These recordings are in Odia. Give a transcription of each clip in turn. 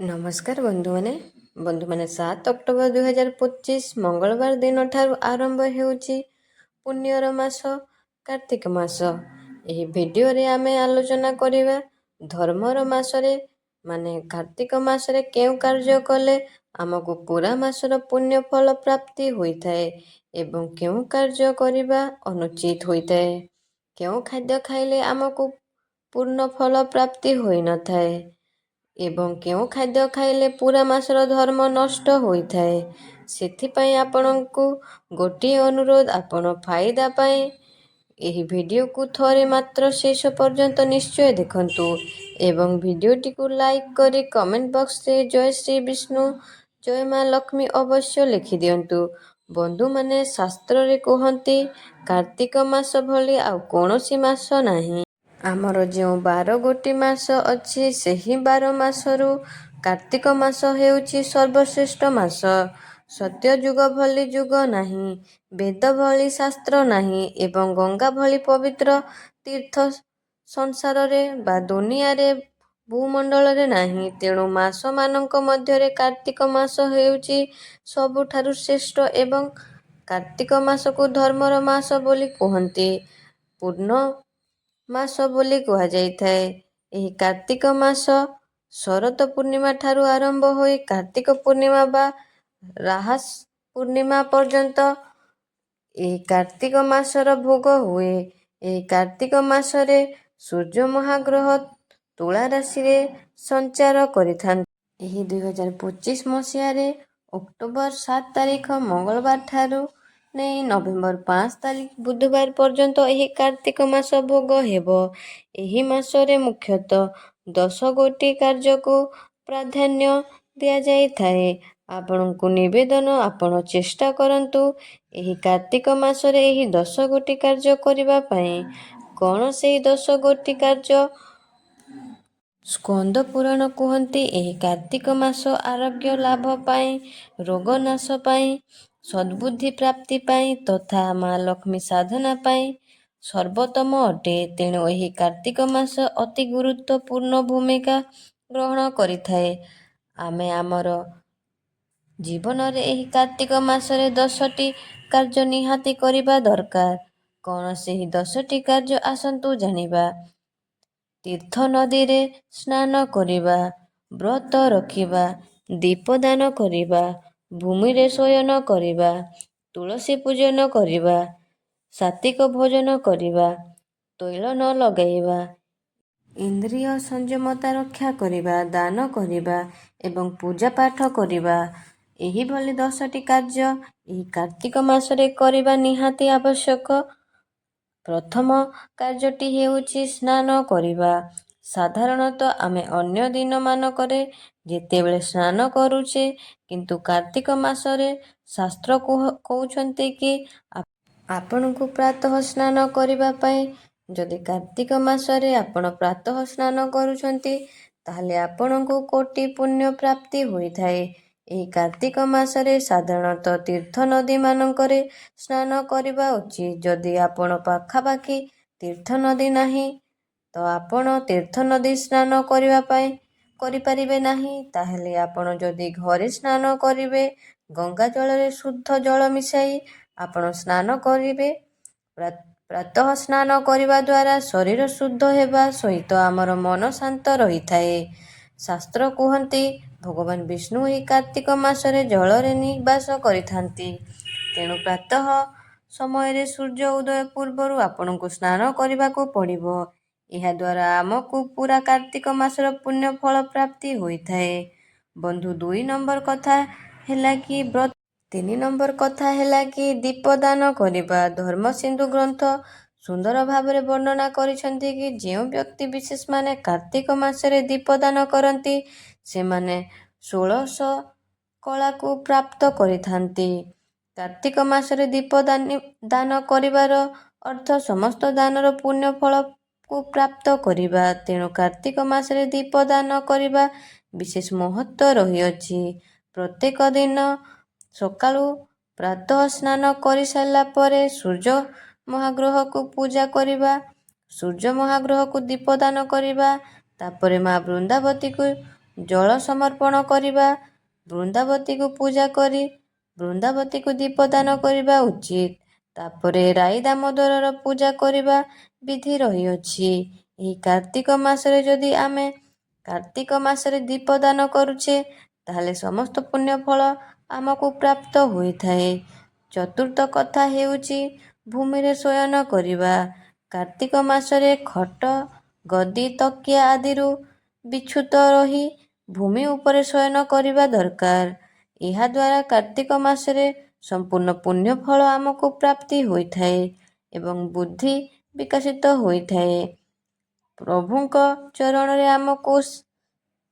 ନମସ୍କାର ବନ୍ଧୁମାନେ 7 ଅକ୍ଟୋବର 2025 ମଙ୍ଗଳବାର ଦିନଠାରୁ ଆରମ୍ଭ ହେଉଛି ପୁଣ୍ୟର ମାସ କାର୍ତ୍ତିକ ମାସ। ଏହି ଭିଡ଼ିଓରେ ଆମେ ଆଲୋଚନା କରିବା ଧର୍ମର ମାସରେ କାର୍ତ୍ତିକ ମାସରେ କେଉଁ କାର୍ଯ୍ୟ କଲେ ଆମକୁ ପୁରା ମାସର ପୁଣ୍ୟ ଫଳ ପ୍ରାପ୍ତି ହୋଇଥାଏ ଏବଂ କେଉଁ କାର୍ଯ୍ୟ କରିବା ଅନୁଚିତ ହୋଇଥାଏ, କେଉଁ ଖାଦ୍ୟ ଖାଇଲେ ଆମକୁ ପୂର୍ଣ୍ଣ ଫଳ ପ୍ରାପ୍ତି ହୋଇନଥାଏ ଏବଂ କେଉଁ ଖାଦ୍ୟ ଖାଇଲେ ପୁରା ମାସର ଧର୍ମ ନଷ୍ଟ ହୋଇଥାଏ। ସେଥିପାଇଁ ଆପଣଙ୍କୁ ଗୋଟିଏ ଅନୁରୋଧ, ଆପଣ ଫାଇଦା ପାଇଁ ଏହି ଭିଡ଼ିଓକୁ ଥରେ ମାତ୍ର ଶେଷ ପର୍ଯ୍ୟନ୍ତ ନିଶ୍ଚୟ ଦେଖନ୍ତୁ ଏବଂ ଭିଡ଼ିଓଟିକୁ ଲାଇକ୍ କରି କମେଣ୍ଟ ବକ୍ସରେ ଜୟ ଶ୍ରୀ ବିଷ୍ଣୁ, ଜୟ ମା ଲକ୍ଷ୍ମୀ ଅବଶ୍ୟ ଲେଖିଦିଅନ୍ତୁ। ବନ୍ଧୁମାନେ, ଶାସ୍ତ୍ରରେ କୁହନ୍ତି କାର୍ତ୍ତିକ ମାସ ଭଳି ଆଉ କୌଣସି ମାସ ନାହିଁ। ଆମର ଯେଉଁ 12 ଗୋଟି ମାସ ଅଛି, ସେହି 12 ମାସରୁ କାର୍ତ୍ତିକ ମାସ ହେଉଛି ସର୍ବଶ୍ରେଷ୍ଠ ମାସ। ସତ୍ୟ ଯୁଗ ଭଳି ଯୁଗ ନାହିଁ, ବେଦ ଭଳି ଶାସ୍ତ୍ର ନାହିଁ ଏବଂ ଗଙ୍ଗା ଭଳି ପବିତ୍ର ତୀର୍ଥ ସଂସାରରେ ବା ଦୁନିଆରେ ଭୂମଣ୍ଡଳରେ ନାହିଁ। ତେଣୁ ମାସମାନଙ୍କ ମଧ୍ୟରେ କାର୍ତ୍ତିକ ମାସ ହେଉଛି ସବୁଠାରୁ ଶ୍ରେଷ୍ଠ ଏବଂ କାର୍ତ୍ତିକ ମାସକୁ ଧର୍ମର ମାସ ବୋଲି କୁହନ୍ତି, ପୂର୍ଣ୍ଣ ମାସ ବୋଲି କୁହାଯାଇଥାଏ। ଏହି କାର୍ତ୍ତିକ ମାସ ଶରତ ପୂର୍ଣ୍ଣିମା ଠାରୁ ଆରମ୍ଭ ହୋଇ କାର୍ତ୍ତିକ ପୂର୍ଣ୍ଣିମା ବା ରାହାସ ପୂର୍ଣ୍ଣିମା ପର୍ଯ୍ୟନ୍ତ ଏହି କାର୍ତ୍ତିକ ମାସର ଭୋଗ ହୁଏ। ଏହି କାର୍ତ୍ତିକ ମାସରେ ସୂର୍ଯ୍ୟ ମହାଗ୍ରହ ତୁଳା ରାଶିରେ ସଞ୍ଚାର କରିଥାନ୍ତି। ଏହି 2025 ମସିହାରେ ଅକ୍ଟୋବର 7 ତାରିଖ ମଙ୍ଗଳବାର ଠାରୁ ନେଇ ନଭେମ୍ବର 5 ତାରିଖ ବୁଧବାର ପର୍ଯ୍ୟନ୍ତ ଏହି କାର୍ତ୍ତିକ ମାସ ଭୋଗ ହେବ। ଏହି ମାସରେ ମୁଖ୍ୟତଃ 10 ଗୋଟି କାର୍ଯ୍ୟକୁ ପ୍ରାଧାନ୍ୟ ଦିଆଯାଇଥାଏ। ଆପଣଙ୍କୁ ନିବେଦନ, ଆପଣ ଚେଷ୍ଟା କରନ୍ତୁ ଏହି କାର୍ତ୍ତିକ ମାସରେ ଏହି 10 ଗୋଟି କାର୍ଯ୍ୟ କରିବା ପାଇଁ। କ'ଣ ସେହି 10 ଗୋଟି କାର୍ଯ୍ୟ? ସ୍କନ୍ଦ ପୁରାଣ କୁହନ୍ତି ଏହି କାର୍ତ୍ତିକ ମାସ ଆରୋଗ୍ୟ ଲାଭ ପାଇଁ, ରୋଗ ନାଶ ପାଇଁ, ସଦ୍ବୁଦ୍ଧି ପ୍ରାପ୍ତି ପାଇଁ ତଥା ମା ଲକ୍ଷ୍ମୀ ସାଧନା ପାଇଁ ସର୍ବୋତ୍ତମ ଅଟେ। ତେଣୁ ଏହି କାର୍ତ୍ତିକ ମାସ ଅତି ଗୁରୁତ୍ୱପୂର୍ଣ୍ଣ ଭୂମିକା ଗ୍ରହଣ କରିଥାଏ। ଆମେ ଆମର ଜୀବନରେ ଏହି କାର୍ତ୍ତିକ ମାସରେ 10ଟି କାର୍ଯ୍ୟ ନିହାତି କରିବା ଦରକାର। କ'ଣ ସେହି 10ଟି କାର୍ଯ୍ୟ ଆସନ୍ତୁ ଜାଣିବା। ତୀର୍ଥ ନଦୀରେ ସ୍ନାନ କରିବା, ବ୍ରତ ରଖିବା, ଦୀପଦାନ କରିବା, ଭୂମିରେ ଶୟନ କରିବା, ତୁଳସୀ ପୂଜନ କରିବା, ସାତ୍ତ୍ୱିକ ଭୋଜନ କରିବା, ତୈଳ ନ ଲଗାଇବା, ଇନ୍ଦ୍ରିୟ ସଂଯମତା ରକ୍ଷା କରିବା, ଦାନ କରିବା ଏବଂ ପୂଜାପାଠ କରିବା। ଏହିଭଳି 10ଟି କାର୍ଯ୍ୟ ଏହି କାର୍ତ୍ତିକ ମାସରେ କରିବା ନିହାତି ଆବଶ୍ୟକ। ପ୍ରଥମ କାର୍ଯ୍ୟଟି ହେଉଛି ସ୍ନାନ କରିବା। ସାଧାରଣତଃ ଆମେ ଅନ୍ୟ ଦିନମାନଙ୍କରେ ଯେତେବେଳେ ସ୍ନାନ କରୁଛେ, କିନ୍ତୁ କାର୍ତ୍ତିକ ମାସରେ ଶାସ୍ତ୍ର କହୁଛନ୍ତି କି ଆପଣଙ୍କୁ ପ୍ରାତଃ ସ୍ନାନ କରିବା ପାଇଁ। ଯଦି କାର୍ତ୍ତିକ ମାସରେ ଆପଣ ପ୍ରାତଃ ସ୍ନାନ କରୁଛନ୍ତି, ତାହେଲେ ଆପଣଙ୍କୁ କୋଟି ପୁଣ୍ୟ ପ୍ରାପ୍ତି ହୋଇଥାଏ। ଏହି କାର୍ତ୍ତିକ ମାସରେ ସାଧାରଣତଃ ତୀର୍ଥ ନଦୀମାନଙ୍କରେ ସ୍ନାନ କରିବା ଉଚିତ। ଯଦି ଆପଣ ପାଖାପାଖି ତୀର୍ଥ ନଦୀ ନାହିଁ, ତ ଆପଣ ତୀର୍ଥ ନଦୀ ସ୍ନାନ କରିପାରିବେ ନାହିଁ, ତାହେଲେ ଆପଣ ଯଦି ଘରେ ସ୍ନାନ କରିବେ, ଗଙ୍ଗା ଜଳରେ ଶୁଦ୍ଧ ଜଳ ମିଶାଇ ଆପଣ ସ୍ନାନ କରିବେ। ପ୍ରାତଃ ସ୍ନାନ କରିବା ଦ୍ୱାରା ଶରୀର ଶୁଦ୍ଧ ହେବା ସହିତ ଆମର ମନ ଶାନ୍ତ ରହିଥାଏ। ଶାସ୍ତ୍ର କୁହନ୍ତି ଭଗବାନ ବିଷ୍ଣୁ ଏହି କାର୍ତ୍ତିକ ମାସରେ ଜଳରେ ନିବାସ କରିଥାନ୍ତି। ତେଣୁ ପ୍ରାତଃ ସମୟରେ ସୂର୍ଯ୍ୟ ଉଦୟ ପୂର୍ବରୁ ଆପଣଙ୍କୁ ସ୍ନାନ କରିବାକୁ ପଡ଼ିବ। ଏହାଦ୍ୱାରା ଆମକୁ ପୁରା କାର୍ତ୍ତିକ ମାସର ପୁଣ୍ୟ ଫଳ ପ୍ରାପ୍ତି ହୋଇଥାଏ। ବନ୍ଧୁ, 2 ନମ୍ବର କଥା ହେଲା କି ବ୍ରତ। 3 ନମ୍ବର କଥା ହେଲା କି ଦୀପଦାନ କରିବା। ଧର୍ମସିନ୍ଧୁ ଗ୍ରନ୍ଥ ସୁନ୍ଦର ଭାବରେ ବର୍ଣ୍ଣନା କରିଛନ୍ତି କି ଯେଉଁ ବ୍ୟକ୍ତି ବିଶେଷମାନେ କାର୍ତ୍ତିକ ମାସରେ ଦୀପଦାନ କରନ୍ତି, ସେମାନେ 16 କଳାକୁ ପ୍ରାପ୍ତ କରିଥାନ୍ତି। କାର୍ତ୍ତିକ ମାସରେ ଦୀପ ଦାନ କରିବାର ଅର୍ଥ ସମସ୍ତ ଦାନର ପୁଣ୍ୟ ଫଳକୁ ପ୍ରାପ୍ତ କରିବା। ତେଣୁ କାର୍ତ୍ତିକ ମାସରେ ଦୀପ ଦାନ କରିବା ବିଶେଷ ମହତ୍ତ୍ୱ ରହିଅଛି। ପ୍ରତ୍ୟେକ ଦିନ ସକାଳୁ ପ୍ରାତଃ ସ୍ନାନ କରିସାରିଲା ପରେ ସୂର୍ଯ୍ୟ ମହାଗ୍ରହକୁ ପୂଜା କରିବା, ସୂର୍ଯ୍ୟ ମହାଗ୍ରହକୁ ଦୀପଦାନ କରିବା, ତାପରେ ମା ବୃନ୍ଦାବତୀକୁ ଜଳ ସମର୍ପଣ କରିବା, ବୃନ୍ଦାବତୀକୁ ପୂଜା କରି ବୃନ୍ଦାବତୀକୁ ଦୀପଦାନ କରିବା ଉଚିତ। ତାପରେ ରାଇ ଦାମୋଦରର ପୂଜା କରିବା ବିଧି ରହିଅଛି। ଏହି କାର୍ତ୍ତିକ ମାସରେ ଯଦି ଆମେ କାର୍ତ୍ତିକ ମାସରେ ଦୀପଦାନ କରୁଛେ, ତାହେଲେ ସମସ୍ତ ପୁଣ୍ୟ ଫଳ ଆମକୁ ପ୍ରାପ୍ତ ହୋଇଥାଏ। ଚତୁର୍ଥ କଥା ହେଉଛି ଭୂମିରେ ଶୟନ କରିବା। କାର୍ତ୍ତିକ ମାସରେ ଖଟ, ଗଦି, ତକିଆ ଆଦିରୁ ବିଚ୍ୟୁତ ରହି ଭୂମି ଉପରେ ଶୟନ କରିବା ଦରକାର। ଏହାଦ୍ୱାରା କାର୍ତ୍ତିକ ମାସରେ ସମ୍ପୂର୍ଣ୍ଣ ପୁଣ୍ୟ ଫଳ ଆମକୁ ପ୍ରାପ୍ତି ହୋଇଥାଏ ଏବଂ ବୁଦ୍ଧି ବିକଶିତ ହୋଇଥାଏ। ପ୍ରଭୁଙ୍କ ଚରଣରେ ଆମକୁ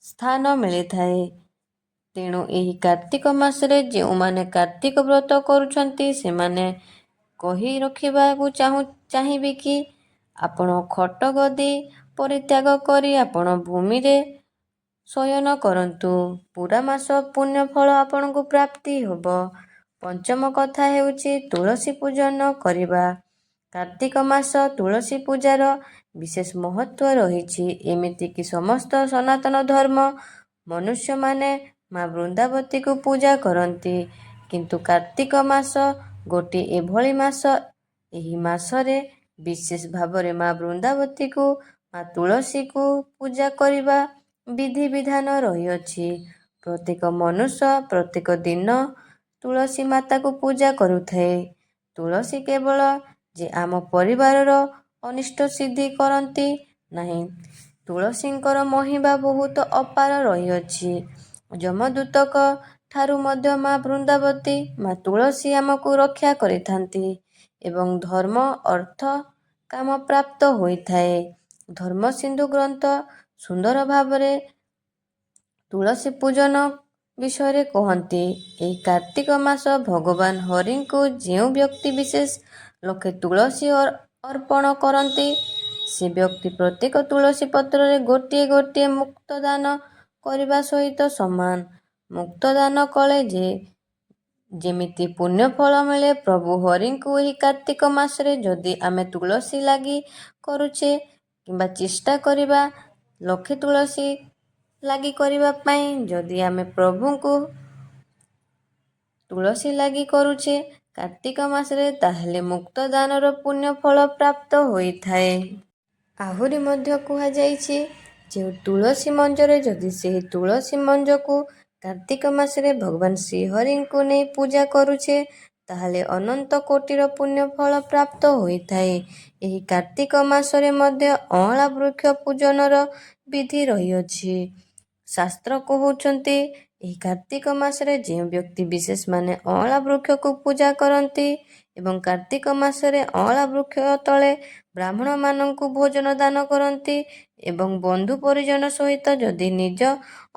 ସ୍ଥାନ ମିଳିଥାଏ। ତେଣୁ ଏହି କାର୍ତ୍ତିକ ମାସରେ ଯେଉଁମାନେ କାର୍ତ୍ତିକ ବ୍ରତ କରୁଛନ୍ତି, ସେମାନେ କହି ରଖିବାକୁ ଚାହିଁବି କି ଆପଣ ଖଟ ଗଦି ପରିତ୍ୟାଗ କରି ଆପଣ ଭୂମିରେ ଶୟନ କରନ୍ତୁ। ପୁରା ମାସ ପୁଣ୍ୟ ଫଳ ଆପଣଙ୍କୁ ପ୍ରାପ୍ତି ହେବ। ପଞ୍ଚମ କଥା ହେଉଛି ତୁଳସୀ ପୂଜନ କରିବା। କାର୍ତ୍ତିକ ମାସ ତୁଳସୀ ପୂଜାର ବିଶେଷ ମହତ୍ତ୍ୱ ରହିଛି। ଏମିତିକି ସମସ୍ତ ସନାତନ ଧର୍ମ ମନୁଷ୍ୟମାନେ ମା ବୃନ୍ଦାବତୀକୁ ପୂଜା କରନ୍ତି। କିନ୍ତୁ କାର୍ତ୍ତିକ ମାସ ଗୋଟିଏ ଏଭଳି ମାସ, ଏହି ମାସରେ ବିଶେଷ ଭାବରେ ମା ବୃନ୍ଦାବତୀକୁ, ମା ତୁଳସୀକୁ ପୂଜା କରିବା ବିଧିବିଧାନ ରହିଅଛି। ପ୍ରତ୍ୟେକ ମନୁଷ୍ୟ ପ୍ରତ୍ୟେକ ଦିନ ତୁଳସୀ ମାତାକୁ ପୂଜା କରୁଥାଏ। ତୁଳସୀ କେବଳ ଯେ ଆମ ପରିବାରର ଅନିଷ୍ଟ ସିଦ୍ଧି କରନ୍ତି ନାହିଁ, ତୁଳସୀଙ୍କର ମହିମା ବହୁତ ଅପାର ରହିଅଛି। ଯମଦୂତଙ୍କ ଠାରୁ ମଧ୍ୟ ମା ବୃନ୍ଦାବତୀ, ମା ତୁଳସୀ ଆମକୁ ରକ୍ଷା କରିଥାନ୍ତି ଏବଂ ଧର୍ମ, ଅର୍ଥ, କାମ ପ୍ରାପ୍ତ ହୋଇଥାଏ। ଧର୍ମସିନ୍ଧୁ ଗ୍ରନ୍ଥ ସୁନ୍ଦର ଭାବରେ ତୁଳସୀ ପୂଜନ ବିଷୟରେ କହନ୍ତି। ଏହି କାର୍ତ୍ତିକ ମାସ ଭଗବାନ ହରିଙ୍କୁ ଯେଉଁ ବ୍ୟକ୍ତି ବିଶେଷ ଲକ୍ଷେ ତୁଳସୀ ଅର୍ପଣ କରନ୍ତି, ସେ ବ୍ୟକ୍ତି ପ୍ରତ୍ୟେକ ତୁଳସୀ ପତ୍ରରେ ଗୋଟିଏ ଗୋଟିଏ ମୁକ୍ତ ଦାନ କରିବା ସହିତ ସମାନ। ମୁକ୍ତ ଦାନ କଲେ ଯେମିତି ପୁଣ୍ୟ ଫଳ ମିଳେ, ପ୍ରଭୁ ହରିଙ୍କୁ ଏହି କାର୍ତ୍ତିକ ମାସରେ ଯଦି ଆମେ ତୁଳସୀ ଲାଗି କରୁଛେ କିମ୍ବା ଚେଷ୍ଟା କରିବା ଲକ୍ଷେ ତୁଳସୀ ଲାଗି କରିବା ପାଇଁ, ଯଦି ଆମେ ପ୍ରଭୁଙ୍କୁ ତୁଳସୀ ଲାଗି କରୁଛେ କାର୍ତ୍ତିକ ମାସରେ, ତାହେଲେ ମୁକ୍ତ ଦାନର ପୁଣ୍ୟ ଫଳ ପ୍ରାପ୍ତ ହୋଇଥାଏ। ଆହୁରି ମଧ୍ୟ କୁହାଯାଇଛି, ଯେଉଁ ତୁଳସୀ ମଞ୍ଜରେ ଯଦି ସେହି ତୁଳସୀ ମଞ୍ଜକୁ କାର୍ତ୍ତିକ ମାସରେ ଭଗବାନ ଶ୍ରୀହରିଙ୍କୁ ନେଇ ପୂଜା କରୁଛେ, ତାହେଲେ ଅନନ୍ତ କୋଟିର ପୁଣ୍ୟ ଫଳ ପ୍ରାପ୍ତ ହୋଇଥାଏ। ଏହି କାର୍ତ୍ତିକ ମାସରେ ମଧ୍ୟ ଅଁଳା ବୃକ୍ଷ ପୂଜନର ବିଧି ରହିଅଛି। ଶାସ୍ତ୍ର କହୁଛନ୍ତି, ଏହି କାର୍ତ୍ତିକ ମାସରେ ଯେଉଁ ବ୍ୟକ୍ତି ବିଶେଷ ମାନେ ଅଁଳା ବୃକ୍ଷକୁ ପୂଜା କରନ୍ତି ଏବଂ କାର୍ତ୍ତିକ ମାସରେ ଅଁଳା ବୃକ୍ଷ ତଳେ ବ୍ରାହ୍ମଣମାନଙ୍କୁ ଭୋଜନ ଦାନ କରନ୍ତି ଏବଂ ବନ୍ଧୁ ପରିଜନ ସହିତ ଯଦି ନିଜ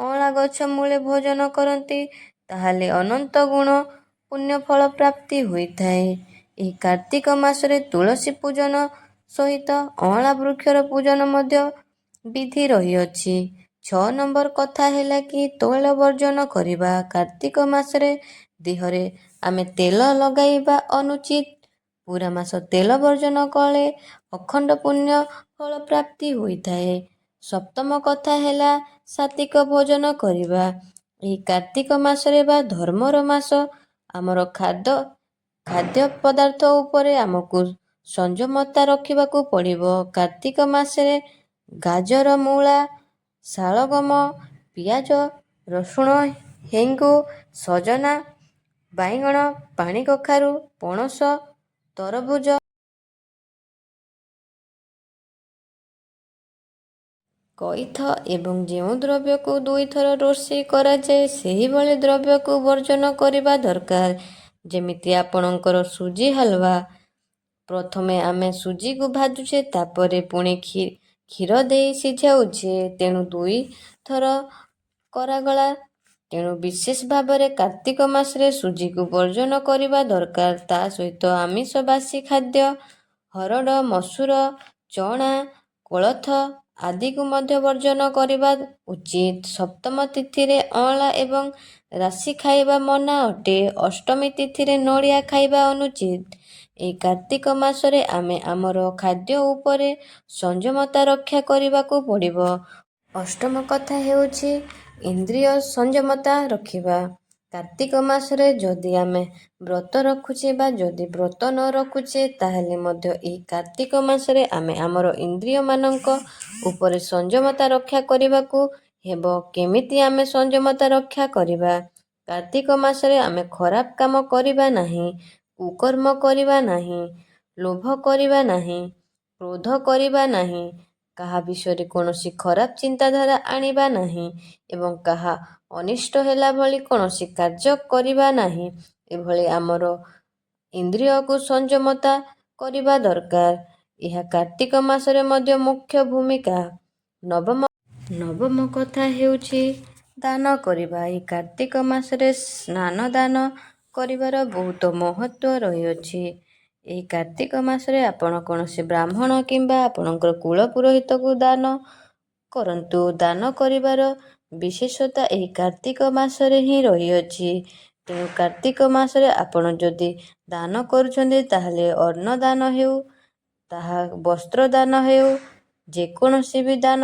ଅଁଳା ଗଛ ମୂଳେ ଭୋଜନ କରନ୍ତି, ତାହେଲେ ଅନନ୍ତ ଗୁଣ ପୁଣ୍ୟ ଫଳ ପ୍ରାପ୍ତି ହୋଇଥାଏ। ଏହି କାର୍ତ୍ତିକ ମାସରେ ତୁଳସୀ ପୂଜନ ସହିତ ଅଁଳା ବୃକ୍ଷର ପୂଜନ ମଧ୍ୟ ବିଧି ରହିଅଛି। 6 ନମ୍ବର କଥା ହେଲା କି ତୈଳ ବର୍ଜନ କରିବା। କାର୍ତ୍ତିକ ମାସରେ ଦେହରେ ଆମେ ତେଲ ଲଗାଇବା ଅନୁଚିତ। ପୁରା ମାସ ତେଲ ବର୍ଜନ କଲେ ଅଖଣ୍ଡ ପୁଣ୍ୟ ଫଳ ପ୍ରାପ୍ତି ହୋଇଥାଏ। ସପ୍ତମ କଥା ହେଲା ସାତ୍ତ୍ୱିକ ଭୋଜନ କରିବା। ଏହି କାର୍ତ୍ତିକ ମାସରେ ବା ଧର୍ମର ମାସ, ଆମର ଖାଦ୍ୟ ପଦାର୍ଥ ଉପରେ ଆମକୁ ସଂଯମତା ରଖିବାକୁ ପଡ଼ିବ। କାର୍ତ୍ତିକ ମାସରେ ଗାଜର, ମୂଳା, ଶାଳଗମ, ପିଆଜ, ରସୁଣ, ହେଙ୍ଗୁ, ସଜନା, ବାଇଗଣ, ପାଣିକଖାରୁ, ପଣସ, ତରଭୁଜ, କଇଥ ଏବଂ ଯେଉଁ ଦ୍ରବ୍ୟକୁ 2 ଥର ରୋଷେଇ କରାଯାଏ, ସେହିଭଳି ଦ୍ରବ୍ୟକୁ ବର୍ଜନ କରିବା ଦରକାର। ଯେମିତି ଆପଣଙ୍କର ସୁଜି ହାଲୁଆ। ପ୍ରଥମେ ଆମେ ସୁଜିକୁ ଭାଜୁଛେ, ତାପରେ ପୁଣି କ୍ଷୀର ଦେଇ ସିଝାଉଛେ, ତେଣୁ 2 ଥର କରାଗଲା। ତେଣୁ ବିଶେଷ ଭାବରେ କାର୍ତ୍ତିକ ମାସରେ ସୁଜିକୁ ବର୍ଜନ କରିବା ଦରକାର। ତା ସହିତ ଆମିଷ ବାସି ଖାଦ୍ୟ, ହରଡ଼, ମସୁର, ଚଣା, କୋଳଥ ଆଦିକୁ ମଧ୍ୟ ବର୍ଜନ କରିବା ଉଚିତ। ସପ୍ତମ ତିଥିରେ ଅଁଳା ଏବଂ ରାଶି ଖାଇବା ମନା ଅଟେ। ଅଷ୍ଟମୀ ତିଥିରେ ନଡ଼ିଆ ଖାଇବା ଅନୁଚିତ। ଏହି କାର୍ତ୍ତିକ ମାସରେ ଆମେ ଆମର ଖାଦ୍ୟ ଉପରେ ସଂଯମତା ରକ୍ଷା କରିବାକୁ ପଡ଼ିବ। ଅଷ୍ଟମ କଥା ହେଉଛି ଇନ୍ଦ୍ରିୟ ସଂଯମତା ରଖିବା। କାର୍ତ୍ତିକ ମାସରେ ଯଦି ଆମେ ବ୍ରତ ରଖୁଛେ ବା ଯଦି ବ୍ରତ ନ ରଖୁଛେ ତାହେଲେ ମଧ୍ୟ ଏହି କାର୍ତ୍ତିକ ମାସରେ ଆମେ ଆମର ଇନ୍ଦ୍ରିୟମାନଙ୍କ ଉପରେ ସଂଯମତା ରକ୍ଷା କରିବାକୁ ହେବ। କେମିତି ଆମେ ସଂଯମତା ରକ୍ଷା କରିବା? କାର୍ତ୍ତିକ ମାସରେ ଆମେ ଖରାପ କାମ କରିବା ନାହିଁ, କୁକର୍ମ କରିବା ନାହିଁ, ଲୋଭ କରିବା ନାହିଁ, କ୍ରୋଧ କରିବା ନାହିଁ, କାହା ବିଷୟରେ କୌଣସି ଖରାପ ଚିନ୍ତାଧାରା ଆଣିବା ନାହିଁ ଏବଂ କାହା ଅନିଷ୍ଟ ହେଲା ଭଳି କୌଣସି କାର୍ଯ୍ୟ କରିବା ନାହିଁ। ଏଭଳି ଆମର ଇନ୍ଦ୍ରିୟକୁ ସଂଯମତା କରିବା ଦରକାର। ଏହା କାର୍ତ୍ତିକ ମାସରେ ମଧ୍ୟ ମୁଖ୍ୟ ଭୂମିକା। ନବମ କଥା ହେଉଛି ଦାନ କରିବା। ଏହି କାର୍ତ୍ତିକ ମାସରେ ସ୍ନାନ ଦାନ କରିବାର ବହୁତ ମହତ୍ତ୍ୱ ରହିଅଛି। ଏହି କାର୍ତ୍ତିକ ମାସରେ ଆପଣ କୌଣସି ବ୍ରାହ୍ମଣ କିମ୍ବା ଆପଣଙ୍କର କୁଳ ପୁରୋହିତକୁ ଦାନ କରନ୍ତୁ। ଦାନ କରିବାର ବିଶେଷତା ଏହି କାର୍ତ୍ତିକ ମାସରେ ହିଁ ରହିଅଛି। ତେଣୁ କାର୍ତ୍ତିକ ମାସରେ ଆପଣ ଯଦି ଦାନ କରୁଛନ୍ତି ତାହେଲେ ଅନ୍ନ ଦାନ ହେଉ, ତାହା ବସ୍ତ୍ର ଦାନ ହେଉ, ଯେକୌଣସି ବି ଦାନ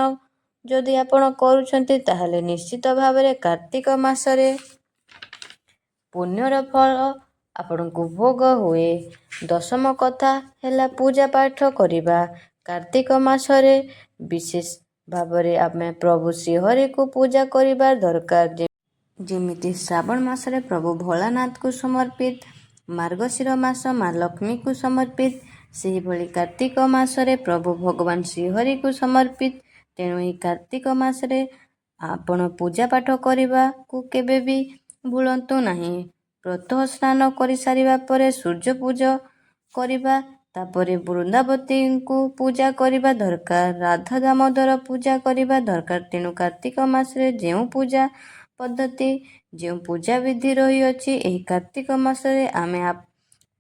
ଯଦି ଆପଣ କରୁଛନ୍ତି ତାହେଲେ ନିଶ୍ଚିତ ଭାବରେ କାର୍ତ୍ତିକ ମାସରେ ପୁଣ୍ୟର ଫଳ ଆପଣଙ୍କୁ ଭୋଗ ହୁଏ। ଦଶମ କଥା ହେଲା ପୂଜା ପାଠ କରିବା। କାର୍ତ୍ତିକ ମାସରେ ବିଶେଷ ଭାବରେ ଆମେ ପ୍ରଭୁ ଶ୍ରୀହରିକୁ ପୂଜା କରିବା ଦରକାର। ଯେମିତି ଶ୍ରାବଣ ମାସରେ ପ୍ରଭୁ ଭୋଳାନାଥଙ୍କୁ ସମର୍ପିତ, ମାର୍ଗଶିର ମାସ ମା ଲକ୍ଷ୍ମୀଙ୍କୁ ସମର୍ପିତ, ସେହିଭଳି କାର୍ତ୍ତିକ ମାସରେ ପ୍ରଭୁ ଭଗବାନ ଶ୍ରୀହରିକୁ ସମର୍ପିତ। ତେଣୁ ଏହି କାର୍ତ୍ତିକ ମାସରେ ଆପଣ ପୂଜା ପାଠ କରିବାକୁ କେବେ ବି ଭୁଲନ୍ତୁ ନାହିଁ। ପ୍ରତଃ ସ୍ନାନ କରିସାରିବା ପରେ ସୂର୍ଯ୍ୟ ପୂଜା କରିବା, ତାପରେ ବୃନ୍ଦାବତୀଙ୍କୁ ପୂଜା କରିବା ଦରକାର, ରାଧା ଦାମୋଦର ପୂଜା କରିବା ଦରକାର। ତେଣୁ କାର୍ତ୍ତିକ ମାସରେ ଯେଉଁ ପୂଜା ପଦ୍ଧତି, ଯେଉଁ ପୂଜା ବିଧି ରହିଅଛି, ଏହି କାର୍ତ୍ତିକ ମାସରେ ଆମେ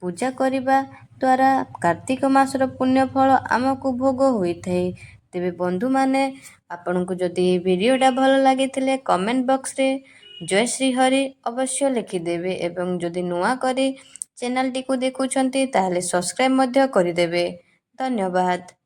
ପୂଜା କରିବା ଦ୍ୱାରା କାର୍ତ୍ତିକ ମାସର ପୁଣ୍ୟ ଫଳ ଆମକୁ ଭୋଗ ହୋଇଥାଏ। ତେବେ ବନ୍ଧୁମାନେ, ଆପଣଙ୍କୁ ଯଦି ଏହି ଭିଡ଼ିଓଟା ଭଲ ଲାଗିଥିଲେ କମେଣ୍ଟ ବକ୍ସରେ ଜୟ ଶ୍ରୀ ହରି ଅବଶ୍ୟ ଲେଖିଦେବେ ଏବଂ ଯଦି ନୂଆ କରି ଚ୍ୟାନେଲଟିକୁ ଦେଖୁଛନ୍ତି ତାହେଲେ ସବସ୍କ୍ରାଇବ୍ ମଧ୍ୟ କରିଦେବେ। ଧନ୍ୟବାଦ।